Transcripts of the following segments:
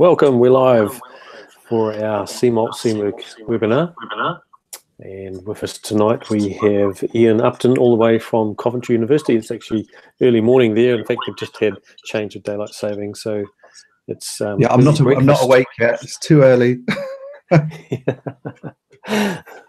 Welcome, we're live for our CMOC webinar. And with us tonight we have Ian Upton all the way from Coventry University. It's actually early morning there. In fact, we've just had change of daylight saving, so it's yeah. I'm not awake yet. It's too early.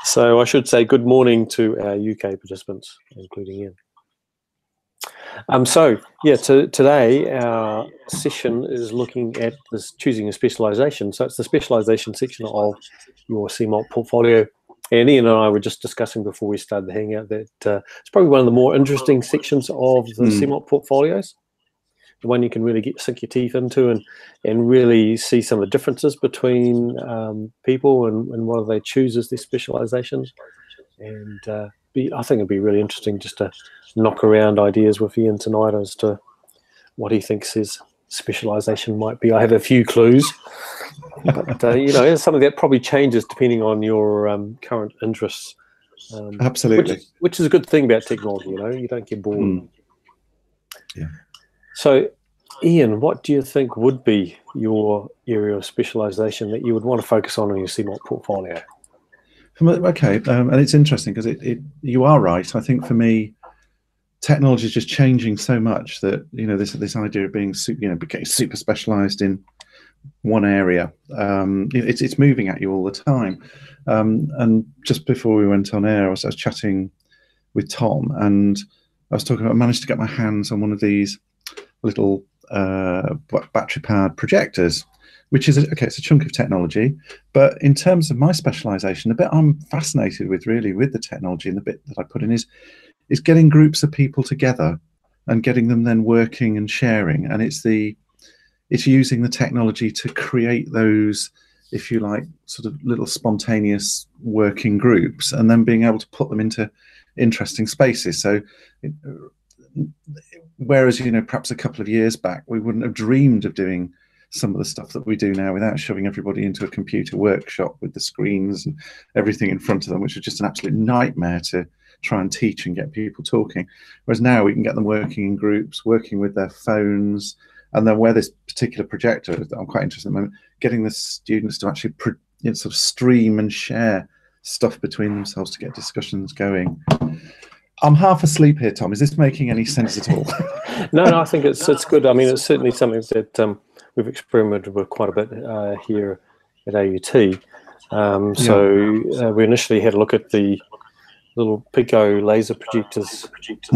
So I should say good morning to our UK participants, including Ian. Today our session is looking at this choosing a specialisation. So it's the specialisation section of your CMOC portfolio. And Ian and I were just discussing before we started the hangout that it's probably one of the more interesting sections of the CMOC portfolios. The one you can really sink your teeth into and really see some of the differences between people and what they choose as their specialisations. And I think it'd be really interesting just to knock around ideas with Ian tonight as to what he thinks his specialisation might be. I have a few clues, but some of that probably changes depending on your current interests. Absolutely, which is a good thing about technology. You don't get bored. Yeah. So, Ian, what do you think would be your area of specialisation that you would want to focus on in your CMOC portfolio? Okay, and it's interesting because you are right. I think for me, technology is just changing so much that this idea of being becoming super specialised in one area, it's moving at you all the time. And just before we went on air, I was chatting with Tom, and I was talking about I managed to get my hands on one of these little battery-powered projectors, which is it's a chunk of technology. But in terms of my specialisation, the bit I'm fascinated with really with the technology and the bit that I put in is getting groups of people together and getting them then working and sharing. And it's using the technology to create those, if you like, sort of little spontaneous working groups, and then being able to put them into interesting spaces. So whereas perhaps a couple of years back we wouldn't have dreamed of doing some of the stuff that we do now without shoving everybody into a computer workshop with the screens and everything in front of them, which is just an absolute nightmare to try and teach and get people talking. Whereas now we can get them working in groups, working with their phones, and then where this particular projector, I'm quite interested in the moment, getting the students to actually sort of stream and share stuff between themselves to get discussions going. I'm half asleep here, Tom. Is this making any sense at all? No, I think it's good. I mean, it's certainly something that we've experimented with quite a bit here at AUT. We initially had a look at the little Pico laser projectors 6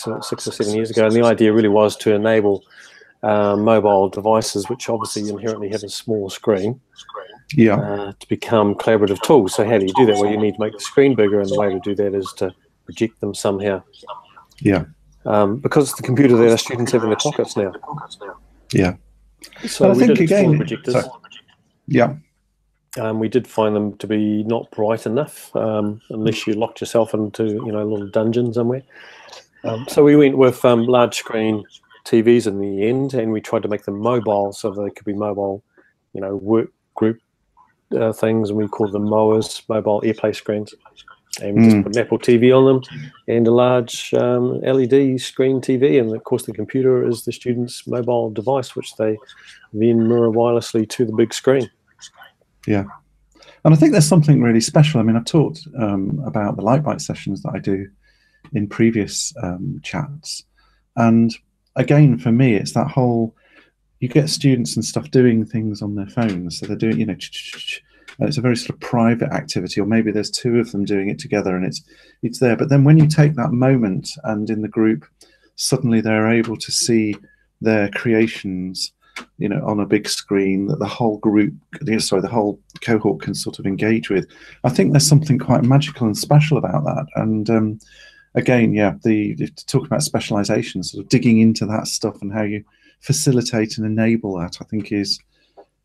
or 7 years ago, and the idea really was to enable mobile devices, which obviously inherently have a small screen, to become collaborative tools. So how do you do that? Well, you need to make the screen bigger, and the way to do that is to project them somehow. Because the computer that our students have in their pockets now. So I think again, projectors. Sorry. We did find them to be not bright enough, unless you locked yourself into a little dungeon somewhere. So we went with large screen TVs in the end, and we tried to make them mobile so they could be mobile, work group things, and we called them MOAs, mobile airplay screens. And we just put an Apple TV on them and a large LED screen TV, and of course the computer is the student's mobile device, which they then mirror wirelessly to the big screen. Yeah, and I think there's something really special. I mean, I've talked about the light bite sessions that I do in previous chats, and again, for me, it's that whole, you get students and stuff doing things on their phones, so they're doing, and it's a very sort of private activity, or maybe there's two of them doing it together, and it's there. But then when you take that moment, and in the group, suddenly they're able to see their creations on a big screen that the whole group, the whole cohort can sort of engage with. I think there's something quite magical and special about that. And again, to talk about specialisation, sort of digging into that stuff and how you facilitate and enable that, I think is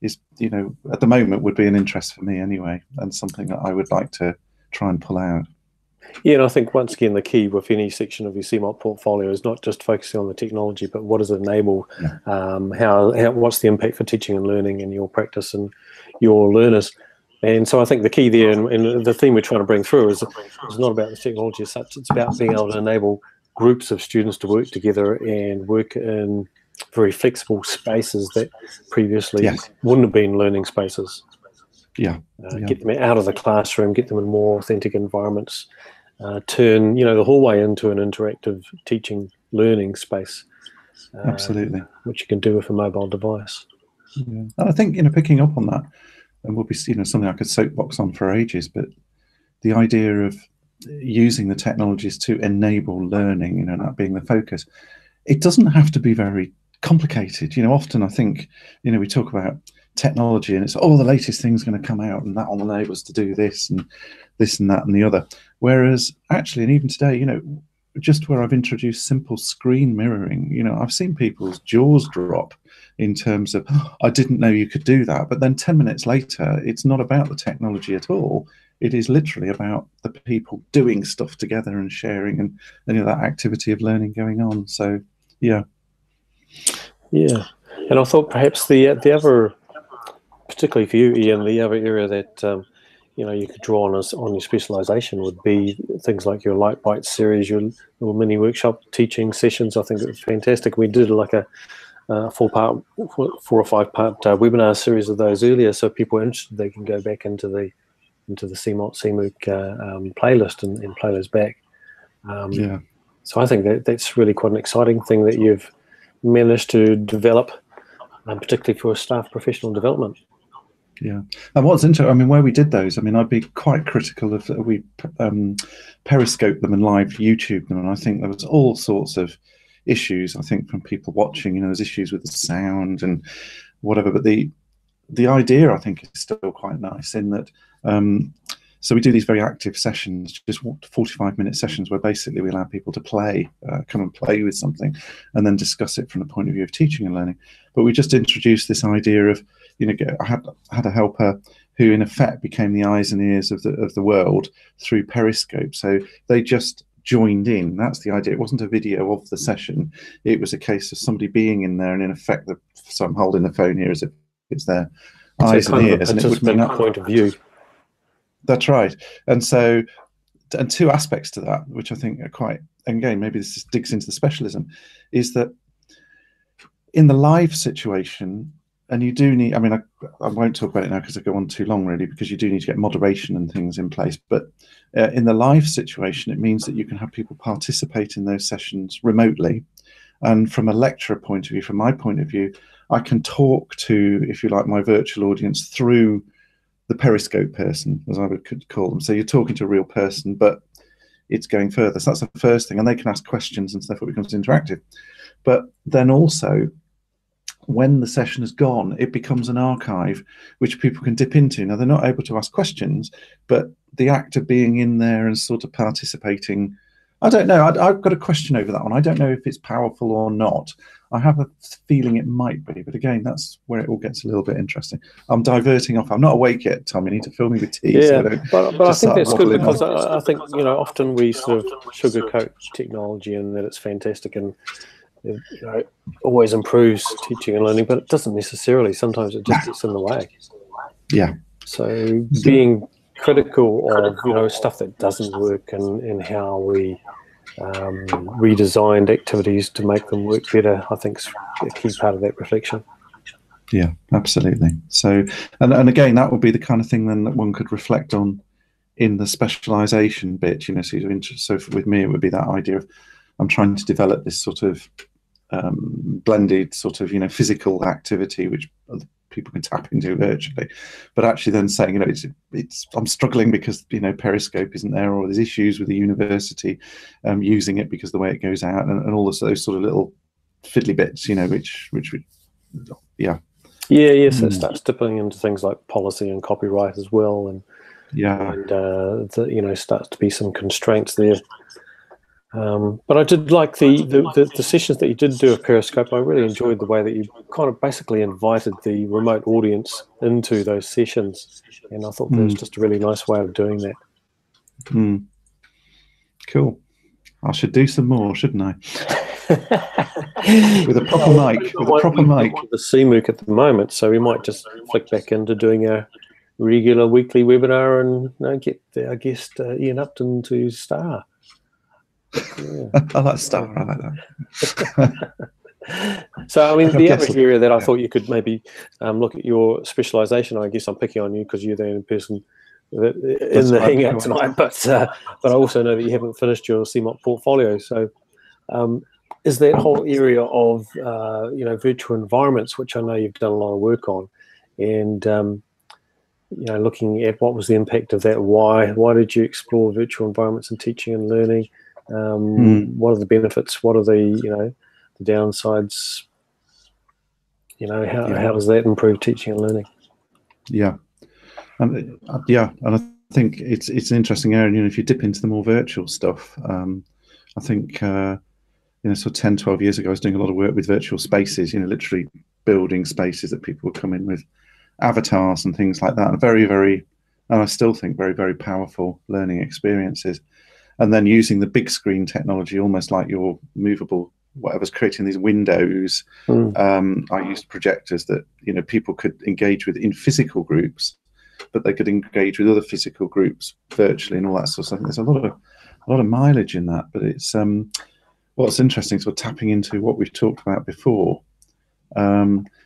at the moment would be an interest for me anyway, and something that I would like to try and pull out. Yeah, and I think once again the key with any section of your CMOC portfolio is not just focusing on the technology, but what does it enable? What's the impact for teaching and learning in your practice and your learners? And so I think the key there, and the theme we're trying to bring through is not about the technology as such. It's about being able to enable groups of students to work together and work in very flexible spaces that previously Yes. wouldn't have been learning spaces. Yeah. Get them out of the classroom, get them in more authentic environments, turn the hallway into an interactive teaching learning space. Absolutely. Which you can do with a mobile device. Yeah. And I think, picking up on that, and will be, something I could soapbox on for ages, but the idea of using the technologies to enable learning, that being the focus, it doesn't have to be very complicated. Often I think, we talk about technology and it's, the latest thing's going to come out and that will enable us to do this and that and the other. Whereas actually, and even today, just where I've introduced simple screen mirroring, I've seen people's jaws drop in terms of, I didn't know you could do that. But then 10 minutes later, it's not about the technology at all. It is literally about the people doing stuff together and sharing and that activity of learning going on. So, yeah. Yeah. And I thought perhaps the other, particularly for you, Ian, the other area that you could draw on your specialisation would be things like your Light Bites series, your little mini workshop teaching sessions. I think it was fantastic. We did like a 4 or 5 part webinar series of those earlier, so if people are interested, they can go back into the CMOOC playlist and play those back. Yeah. So I think that's really quite an exciting thing that you've managed to develop, particularly for staff professional development. Yeah, and what's interesting, where we did those, I'd be quite critical of, we periscope them and live YouTube them, and I think there was all sorts of issues, I think, from people watching, there's issues with the sound and whatever, but the idea, I think, is still quite nice in that, so we do these very active sessions, just 45-minute sessions where basically we allow people to come and play with something and then discuss it from the point of view of teaching and learning. But we just introduced this idea of, I had a helper who in effect became the eyes and ears of the world through Periscope. So they just joined in. That's the idea. It wasn't a video of the session. It was a case of somebody being in there, and in effect, so I'm holding the phone here as if it's their eyes and ears. And it would be that point of view. That's right. And so, and two aspects to that, which I think are quite, and again, maybe this just digs into the specialism, is that in the live situation, and you do need, I won't talk about it now because I go on too long really, because you do need to get moderation and things in place. But in the live situation, it means that you can have people participate in those sessions remotely. And from a lecturer point of view, from my point of view, I can talk to, if you like, my virtual audience through the Periscope person, as I would call them. So you're talking to a real person, but it's going further. So that's the first thing. And they can ask questions and stuff. It becomes interactive. But then also, when the session is gone, it becomes an archive which people can dip into. Now, they're not able to ask questions, but the act of being in there and sort of participating, I don't know. I've got a question over that one. I don't know if it's powerful or not. I have a feeling it might be, but again, that's where it all gets a little bit interesting. I'm diverting off. I'm not awake yet, Tom. You need to fill me with tea. Yeah, so but I think that's good, because I think, often we sort of sugarcoat technology and that it's fantastic and it always improves teaching and learning, but it doesn't necessarily. Sometimes it just gets in the way. Yeah. So being critical of stuff that doesn't work and how we redesigned activities to make them work better, I think is a key part of that reflection. Yeah, absolutely. So, and again, that would be the kind of thing then that one could reflect on in the specialisation bit. So with me, it would be that idea of I'm trying to develop this sort of blended sort of physical activity which other people can tap into virtually, but actually then saying it's I'm struggling because Periscope isn't there, or there's issues with the university using it because the way it goes out and all those sort of little fiddly bits which so it starts dipping into things like policy and copyright as well, and starts to be some constraints there. But I did like the sessions that you did do of Periscope. I really enjoyed the way that you kind of basically invited the remote audience into those sessions, and I thought that was just a really nice way of doing that. Cool. I should do some more, shouldn't I? With a proper mic. With a proper mic. The CMOOC at the moment, so we might just flick back into doing a regular weekly webinar and get our guest Ian Upton to star. Yeah. I like star. I like that. So, I mean, I the guess, other area that I thought you could maybe look at your specialisation. I guess I'm picking on you because you're the only person in the hangout tonight, but I also know that you haven't finished your CMOP portfolio. So, is that whole area of virtual environments, which I know you've done a lot of work on, and looking at what was the impact of that? Why did you explore virtual environments in teaching and learning? What are the benefits? What are the the downsides? How does that improve teaching and learning? Yeah, and and I think it's an interesting area. If you dip into the more virtual stuff, I think sort of 10, 12 years ago, I was doing a lot of work with virtual spaces. Literally building spaces that people would come in with avatars and things like that. And very, very, and I still think very, very powerful learning experiences. And then using the big screen technology, almost like your movable whatever's creating these windows. I used projectors that people could engage with in physical groups, but they could engage with other physical groups virtually and all that sort of stuff. There's a lot of mileage in that, but it's what's interesting, sort of tapping into what we've talked about before,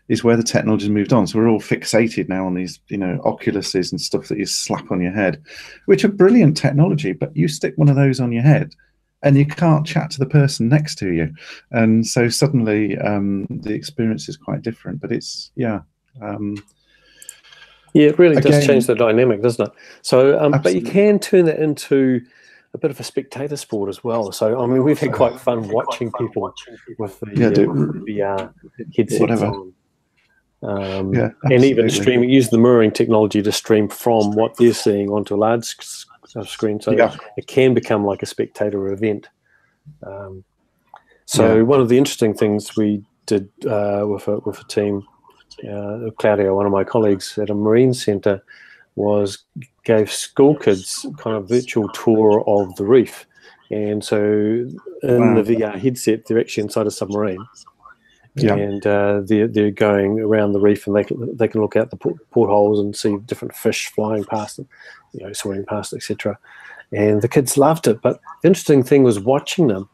is where the technology's moved on. So we're all fixated now on these Oculuses and stuff that you slap on your head, which are brilliant technology, but you stick one of those on your head and you can't chat to the person next to you, and so suddenly the experience is quite different. But it's it really does change the dynamic, doesn't it? So but you can turn that into a bit of a spectator sport as well. So I mean, we've had quite fun watching people with the VR headsets on. And even streaming, use the mirroring technology to stream from what they're seeing onto a large screen, so it can become like a spectator event. One of the interesting things we did with a team, Claudio, one of my colleagues at a marine centre, was gave school kids kind of virtual tour of the reef, and so in the VR headset they're actually inside a submarine. And they're going around the reef, and they can look out the portholes and see different fish flying past them, swimming past, etc. And the kids loved it. But the interesting thing was watching them.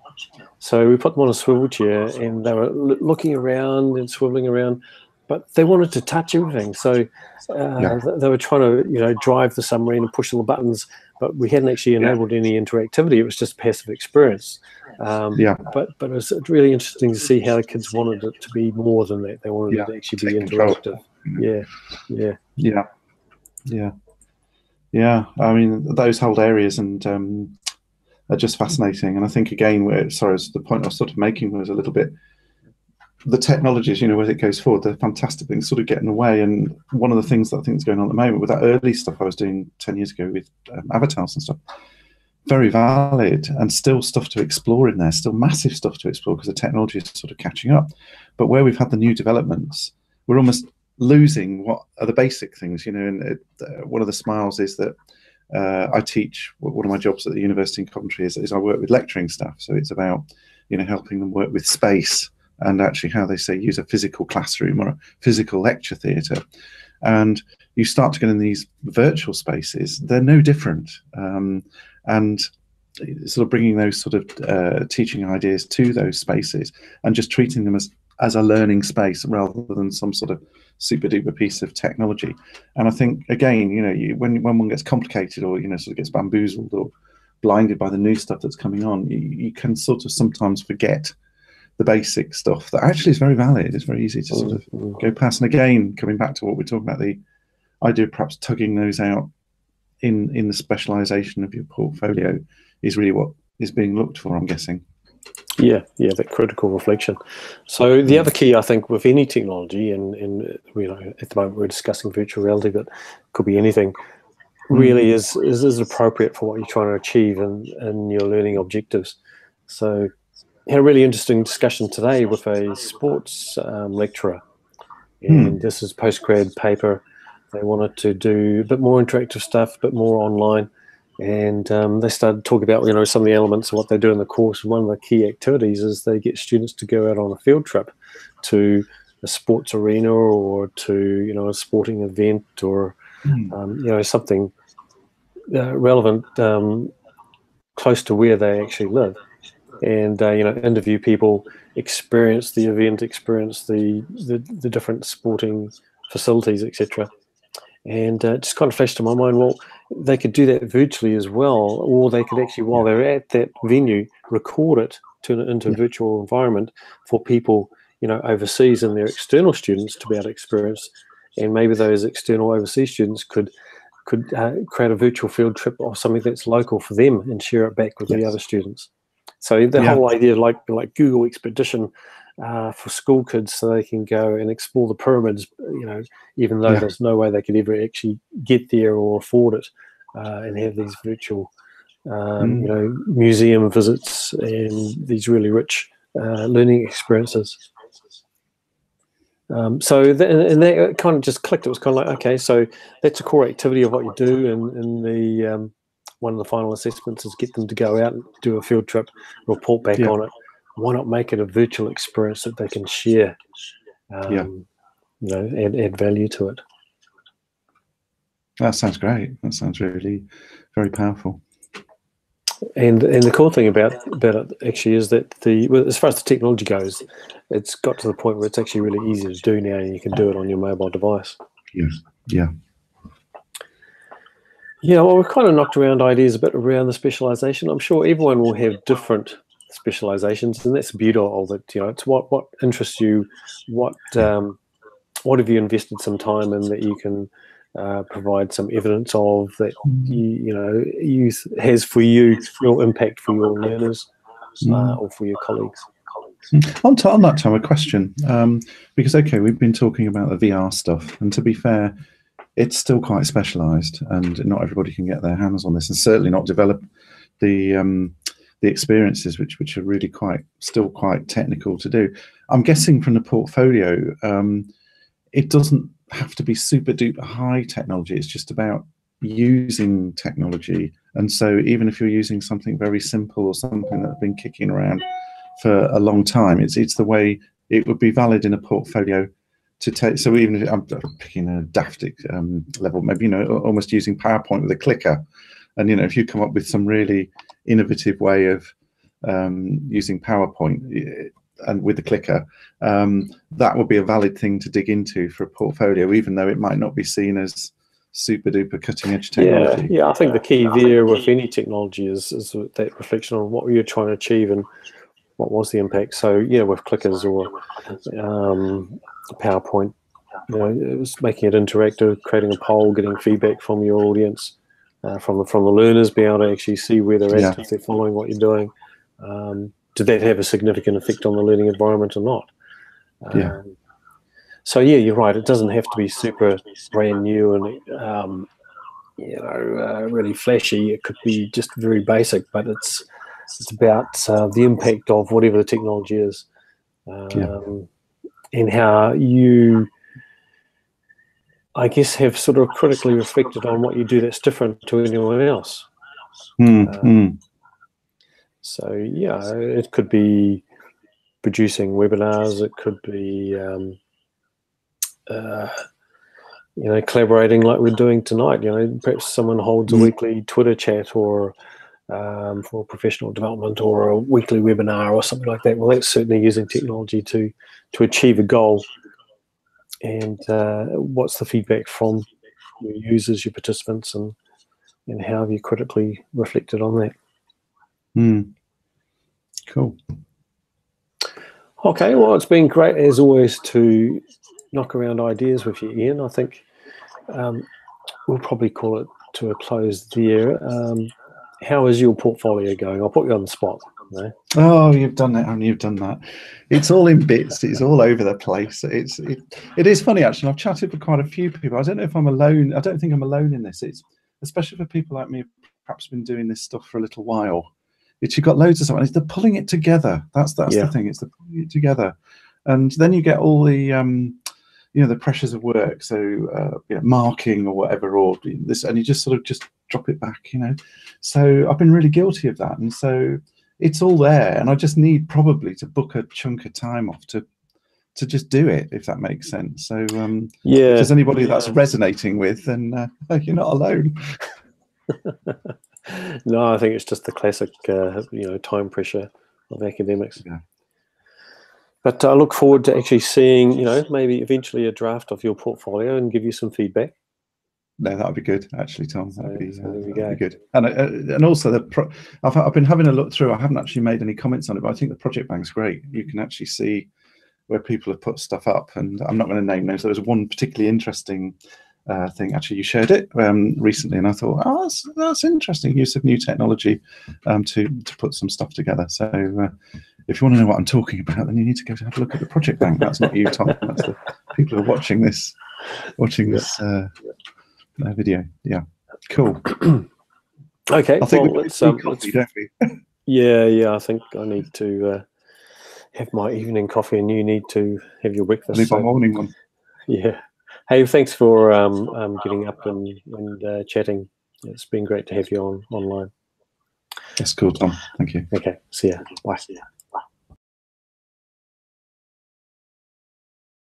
So we put them on a swivel chair, and they were looking around and swiveling around, but they wanted to touch everything. So they were trying to drive the submarine and push all the buttons, but we hadn't actually enabled any interactivity. It was just passive experience. But it was really interesting to see how the kids wanted it to be more than that. They wanted it to actually be interactive. I mean, those whole areas and are just fascinating. And I think again, the point I was sort of making was a little bit the technologies, as it goes forward, they're fantastic things sort of get in the way. And one of the things that I think is going on at the moment with that early stuff I was doing 10 years ago with avatars and stuff, very valid, and still stuff to explore in there, still massive stuff to explore because the technology is sort of catching up. But where we've had the new developments, we're almost losing what are the basic things, and one of the smiles is that I teach. One of my jobs at the university in Coventry is I work with lecturing staff. So it's about, helping them work with space and actually how they say use a physical classroom or a physical lecture theatre. And you start to get in these virtual spaces, they're no different. And sort of bringing those sort of teaching ideas to those spaces and just treating them as a learning space rather than some sort of super duper piece of technology. And I think, again, when one gets complicated or, sort of gets bamboozled or blinded by the new stuff that's coming on, you can sort of sometimes forget the basic stuff that actually is very valid. It's very easy to sort of go past. And again, coming back to what we're talking about, the idea of perhaps tugging those out in the specialisation of your portfolio is really what is being looked for, I'm guessing. Yeah, that critical reflection. So the other key, I think, with any technology, and at the moment we're discussing virtual reality, but it could be anything, really is appropriate for what you're trying to achieve in your learning objectives. So had a really interesting discussion today with a sports lecturer, and this is postgrad paper. They wanted to do a bit more interactive stuff, a bit more online, and they started talking about some of the elements of what they do in the course. One of the key activities is they get students to go out on a field trip to a sports arena or to a sporting event or something relevant close to where they actually live, and interview people experience the event, experience the different sporting facilities, etc. And it just kind of flashed to my mind, well, they could do that virtually as well, or they could actually, while they're at that venue, record it, turn it into a virtual environment for people, overseas and their external students to be able to experience. And maybe those external overseas students could create a virtual field trip or something that's local for them and share it back with the other students. So the whole idea, like Google Expedition for school kids, so they can go and explore the pyramids, even though there's no way they could ever actually get there or afford it, and have these virtual, museum visits and these really rich learning experiences. So that kind of just clicked. It was kind of like, okay, so that's a core activity of what you do, and the one of the final assessments is get them to go out and do a field trip, report back on it. Why not make it a virtual experience that they can share, add value to it? That sounds great. That sounds really very powerful. And the cool thing about it actually is that as far as the technology goes, it's got to the point where it's actually really easy to do now, and you can do it on your mobile device. Well, we've kind of knocked around ideas a bit around the specialisation. I'm sure everyone will have different specialisations, and that's the beauty of it. It's what interests you, what have you invested some time in that you can provide some evidence of that use has for you, real impact for your learners or for your colleagues. On that time, a question, because we've been talking about the VR stuff, and to be fair, it's still quite specialised, and not everybody can get their hands on this, and certainly not develop the experiences which are really still quite technical to do. I'm guessing from the portfolio, it doesn't have to be super duper high technology. It's just about using technology, and so even if you're using something very simple or something that's been kicking around for a long time, it's the way it would be valid in a portfolio to take. So even if I'm picking a daft level, maybe almost using PowerPoint with a clicker, and if you come up with some really innovative way of using PowerPoint and with the clicker, that would be a valid thing to dig into for a portfolio, even though it might not be seen as super duper cutting edge technology. Yeah, I think the key there with any technology is that reflection on what you're trying to achieve and what was the impact. So with clickers or PowerPoint, it was making it interactive, creating a poll, getting feedback from your audience, from the learners, being able to actually see where they're at, if they're following what you're doing. Did that have a significant effect on the learning environment or not? So you're right. It doesn't have to be super brand new and really flashy. It could be just very basic, but it's about the impact of whatever the technology is, and how you, I guess, have sort of critically reflected on what you do that's different to anyone else. So it could be producing webinars. It could be collaborating like we're doing tonight. Perhaps someone holds a weekly Twitter chat or for professional development, or a weekly webinar or something like that. Well, that's certainly using technology to achieve a goal. And what's the feedback from your users, your participants, and how have you critically reflected on that? Cool. Okay, well, it's been great as always to knock around ideas with you, Ian. I think we'll probably call it to a close there. How is your portfolio going? I'll put you on the spot. Oh, you've done it, and you've done that. It's all in bits. It's all over the place. It is funny, actually. I've chatted with quite a few people. I don't know if I'm alone. I don't think I'm alone in this. It's especially for people like me who've perhaps been doing this stuff for a little while. You've got loads of stuff, and it's the pulling it together. That's the thing. It's the pulling it together, and then you get all the the pressures of work. So marking or whatever, or this, and you just sort of just drop it back. So I've been really guilty of that, and so it's all there, and I just need probably to book a chunk of time off to just do it, if that makes sense. So if there's anybody that's resonating with, then you're not alone. No, I think it's just the classic, time pressure of academics. But I look forward to actually seeing, maybe eventually a draft of your portfolio and give you some feedback. No, that would be good, actually, Tom. That'd be good. And also, I've been having a look through. I haven't actually made any comments on it, but I think the project bank's great. You can actually see where people have put stuff up, and I'm not going to name names. There was one particularly interesting thing. Actually, you shared it recently, and I thought, oh, that's interesting use of new technology to put some stuff together. So if you want to know what I'm talking about, then you need to go to have a look at the project bank. That's not you, Tom. That's the people who are watching this video. Yeah, cool. Okay. I think let's coffee, don't we? Yeah. I think I need to have my evening coffee, and you need to have your breakfast. I need my morning one. Yeah. Hey, thanks for getting up and chatting. It's been great to have you online. That's cool, Tom. Thank you. Okay. See ya. Bye.